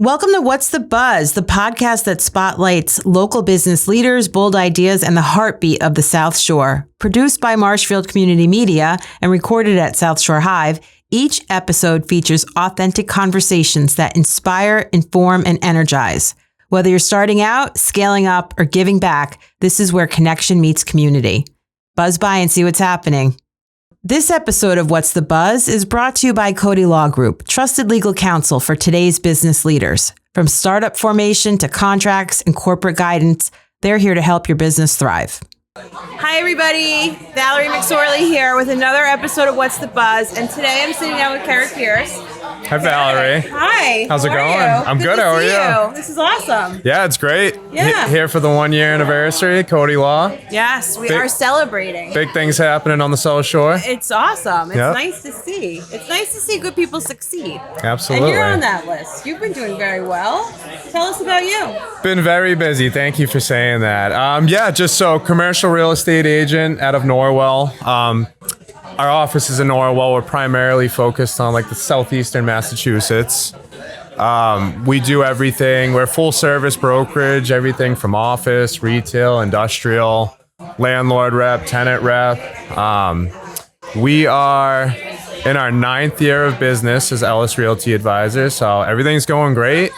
Welcome to What's the Buzz, the podcast that spotlights local business leaders, bold ideas, and the heartbeat of the South Shore. Produced by Marshfield Community Media and recorded at South Shore Hive, each episode features authentic conversations that inspire, inform, and energize. Whether you're starting out, scaling up, or giving back, this is where connection meets community. Buzz by and see what's happening. This episode of What's the Buzz is brought to you by Cote Law Group, trusted legal counsel for today's business leaders. From startup formation to contracts and corporate guidance, they're here to help your business thrive. Hi, everybody. Valerie McSorely here with another episode of What's the Buzz. And today I'm sitting down with Kerrick Pierce. Hi, Valerie. Hi. How's it going? I'm good. How are you? This is awesome. Yeah, it's great. Yeah. Here for the 1 year anniversary, Cote Law. Yes, we are celebrating. Big things happening on the South Shore. It's awesome. It's Yep. nice to see. It's nice to see good people succeed. Absolutely. And you're on that list. You've been doing very well. Tell us about you. Been very busy. Thank you for saying that. Commercial real estate agent out of Norwell. Our office is in Norwell. We're primarily focused on the Southeastern Massachusetts. We do everything. We're full service brokerage, everything from office, retail, industrial, landlord rep, tenant rep. We are in our 9th year of business as Ellis Realty Advisors. So everything's going great.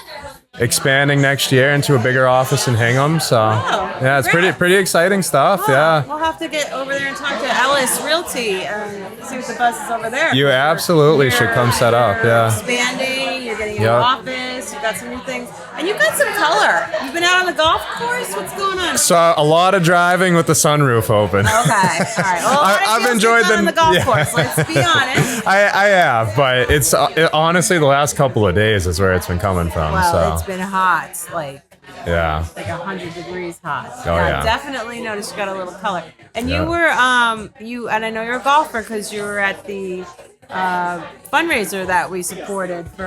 Expanding next year into a bigger office in Hingham. So yeah, it's pretty exciting stuff. Yeah. We'll have to get over there and talk to Ellis Realty and see what the buzz is over there. You absolutely should come set up. Yeah. Expanding, you're getting a new office, you've got some new things. And you've got some color. You've been out on the golf course? What's going on? So a lot of driving with the sunroof open. Okay. All right. Well, I've enjoyed on the golf course. Let's be honest. I have, but it's honestly the last couple of days is where it's been coming from. Well, it's been hot, like 100 degrees hot. Oh, yeah. Definitely noticed you got a little color. And you were, and I know you're a golfer because you were at the fundraiser that we supported for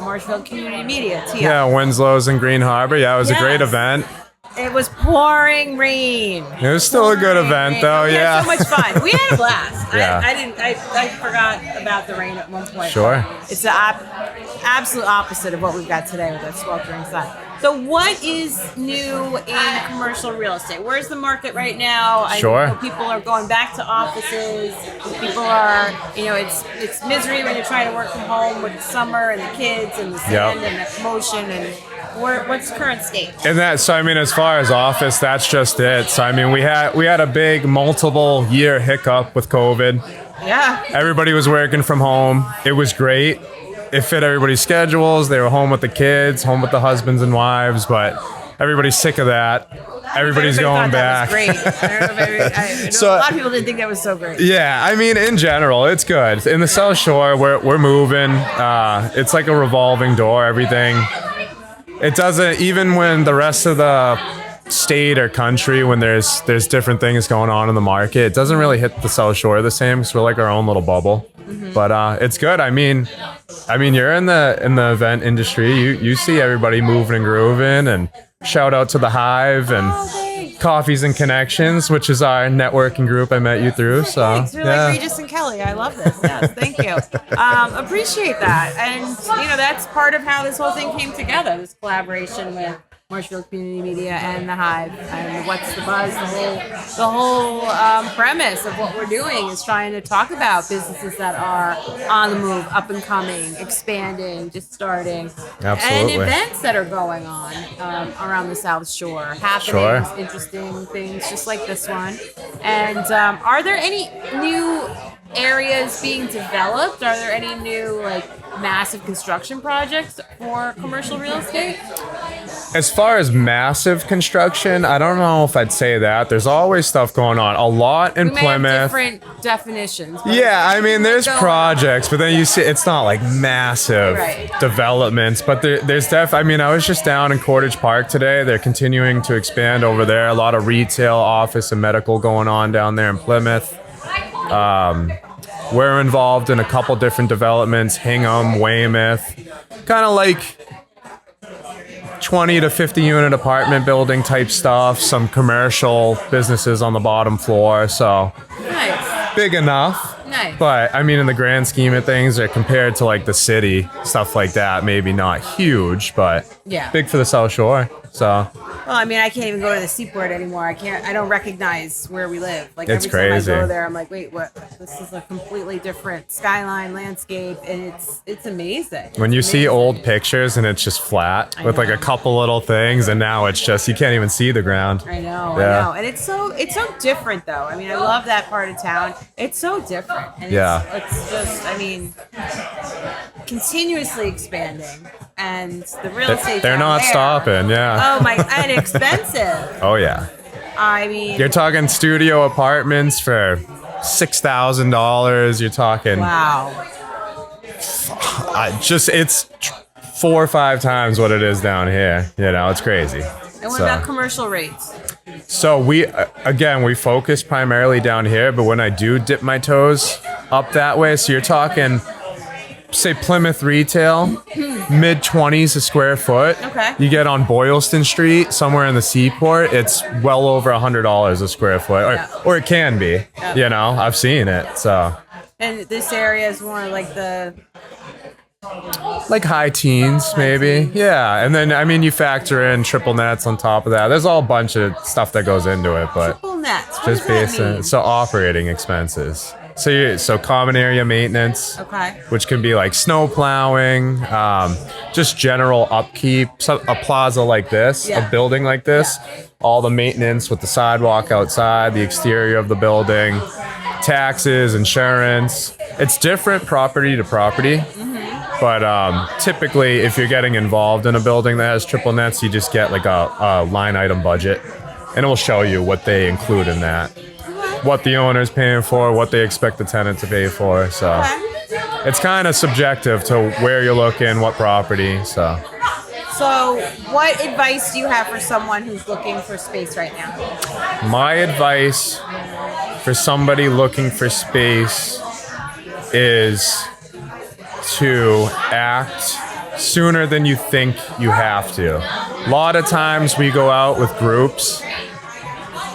Marshfield Community Media. TIA. Yeah, Winslow's in Green Harbor. Yeah, it was a great event. It was pouring rain. It was still a good event, though. We Yeah. had so much fun. We had a blast. Yeah. I forgot about the rain at one point. Sure. It's the absolute opposite of what we've got today with that sweltering sun. So what is new in commercial real estate? Where's the market right now? Sure. I know people are going back to offices. People are, it's misery when you're trying to work from home with the summer and the kids and the sand and the commotion and what's the current state? And as far as office, that's just it. So, we had a big multiple year hiccup with COVID. Yeah. Everybody was working from home. It was great. It fit everybody's schedules. They were home with the kids, home with the husbands and wives, but everybody's sick of that. Everybody's going back. That was great. I know a lot of people didn't think that was so great. Yeah, in general, it's good. In the South Shore, we're moving. It's like a revolving door, everything. It doesn't, even when the rest of the state or country, when there's different things going on in the market, it doesn't really hit the South Shore the same because we're like our own little bubble. Mm-hmm. But it's good. You're in the event industry. You see everybody moving and grooving, and shout out to the Hive and Coffees and Connections, which is our networking group I met you through. So thanks. You're like Regis and Kelly. I love this. Yes, thank you. Appreciate that. And that's part of how this whole thing came together. This collaboration with Marshfield Community Media and the Hive. And What's the Buzz? The whole premise of what we're doing is trying to talk about businesses that are on the move, up and coming, expanding, just starting. Absolutely. And events that are going on around the South Shore, happenings, interesting things just like this one. And are there any new areas being developed? Are there any new massive construction projects for commercial real estate? As far as massive construction, I don't know if I'd say that. There's always stuff going on. A lot in Plymouth. Have different definitions. Yeah, there's projects, but then you see it's not like massive developments. But there's I was just down in Cottage Park today. They're continuing to expand over there. A lot of retail, office, and medical going on down there in Plymouth. We're involved in a couple different developments, Hingham, Weymouth, kind of like 20 to 50 unit apartment building type stuff, some commercial businesses on the bottom floor. So nice. Big enough. Nice. But I mean, in the grand scheme of things, compared to like the city, stuff like that, maybe not huge, but big for the South Shore. So. Well, I mean, I can't even go to the seaport anymore. I don't recognize where we live. Like it's every crazy. time I go there, I'm like, wait, what? This is a completely different skyline, landscape, and it's amazing. When you see old pictures and it's just flat with like a couple little things, and now it's just you can't even see the ground. I know, and it's so different though. I mean, I love that part of town. It's so different. And it's just, I mean, continuously expanding, and the real estate. They're not stopping. Yeah. Oh my, and expensive. Oh yeah. I mean, you're talking studio apartments for $6,000. You're talking. Wow. It's 4 or 5 times what it is down here. You know, it's crazy. And what about commercial rates? So we focus primarily down here, but when I do dip my toes up that way, so you're talking, say Plymouth retail, mid-20s a square foot. Okay. You get on Boylston Street, somewhere in the seaport, it's well over $100 a square foot, or it can be. Yeah. You know, I've seen it. So. And this area is more like like high teens, maybe. Yeah, and then I mean you factor in triple nets on top of that. There's all a bunch of stuff that goes into it, but triple nets. What just does that mean? So operating expenses. So common area maintenance, which can be like snow plowing, just general upkeep. So a plaza like this, a building like this, all the maintenance with the sidewalk outside, the exterior of the building, taxes, insurance. It's different property to property. But typically, if you're getting involved in a building that has triple nets, you just get like a line item budget, and it will show you what they include in that, what the owner's paying for, what they expect the tenant to pay for. So it's kind of subjective to where you're looking, what property. So what advice do you have for someone who's looking for space right now? My advice for somebody looking for space is to act sooner than you think you have to. A lot of times we go out with groups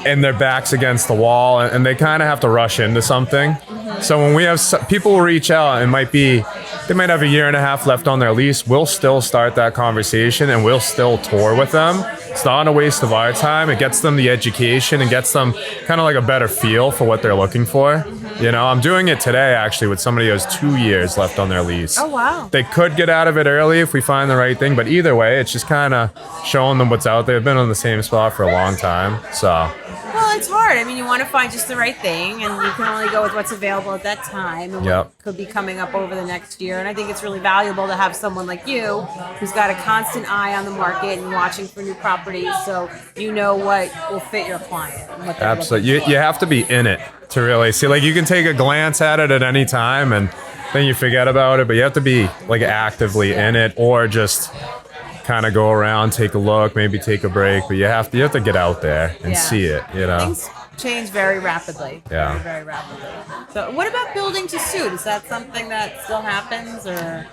and their back's against the wall and they kind of have to rush into something. So when we have people will reach out, they might have a year and a half left on their lease. We'll still start that conversation and we'll still tour with them. It's not a waste of our time. It gets them the education and gets them kind of like a better feel for what they're looking for. You know, I'm doing it today actually with somebody who has 2 years left on their lease. Oh, wow. They could get out of it early if we find the right thing, but either way, it's just kind of showing them what's out there. They've been on the same spot for a long time, so. Well, it's hard. I mean, you want to find just the right thing, and you can only go with what's available at that time and what could be coming up over the next year. And I think it's really valuable to have someone like you who's got a constant eye on the market and watching for new properties, so you know what will fit your client. And what absolutely. You have to be in it to really see. Like, you can take a glance at it at any time and then you forget about it, but you have to be like actively in it, or just kind of go around, take a look, maybe take a break, but you have to get out there and see it, you know. Things change very rapidly. Yeah. Very rapidly. So what about building to suit? Is that something that still happens, or?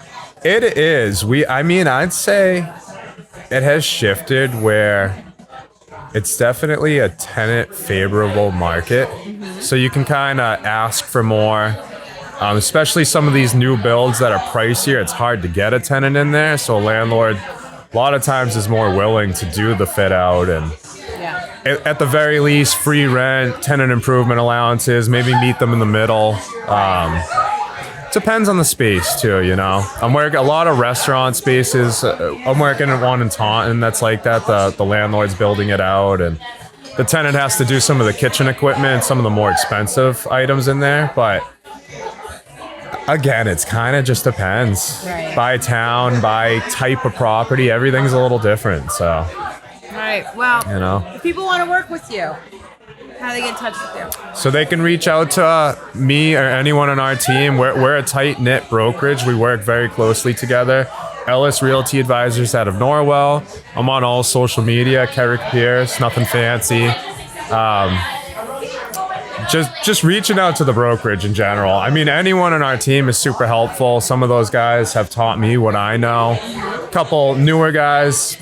It is. I'd say it has shifted where it's definitely a tenant favorable market. So you can kind of ask for more. Especially some of these new builds that are pricier, it's hard to get a tenant in there. So a landlord, a lot of times, is more willing to do the fit out and at the very least, free rent, tenant improvement allowances, maybe meet them in the middle. Depends on the space too, you know. I'm working a lot of restaurant spaces. I'm working at one in Taunton that's like that. The landlord's building it out, and the tenant has to do some of the kitchen equipment, some of the more expensive items in there, but again, it's kind of just depends. Right. By town, by type of property, everything's a little different. So. All right. Well, you know, if people want to work with you, how do they get in touch with you? So they can reach out to me or anyone on our team. We're a tight-knit brokerage. We work very closely together. Ellis Realty Advisors out of Norwell. I'm on all social media. Kerrick Pierce, nothing fancy. Just reaching out to the brokerage in general. I mean, anyone on our team is super helpful. Some of those guys have taught me what I know. A couple newer guys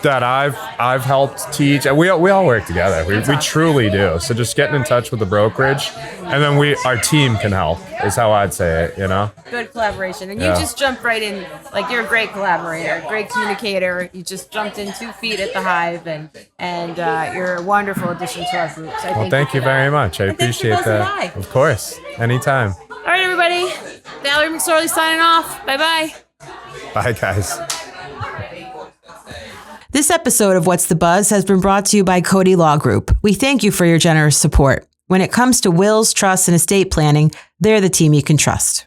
that I've helped teach. And we all work together. We truly do. So just getting in touch with the brokerage, and then our team can help is how I'd say it, you know? Good collaboration. And you just jumped right in, like you're a great collaborator, great communicator. You just jumped in 2 feet at the Hive, and you're a wonderful addition to our group. So well, thank you very much. I appreciate that. Of course. Anytime. All right, everybody. Valerie McSorely signing off. Bye-bye. Bye, guys. This episode of What's the Buzz has been brought to you by Cote Law Group. We thank you for your generous support. When it comes to wills, trusts, and estate planning, they're the team you can trust.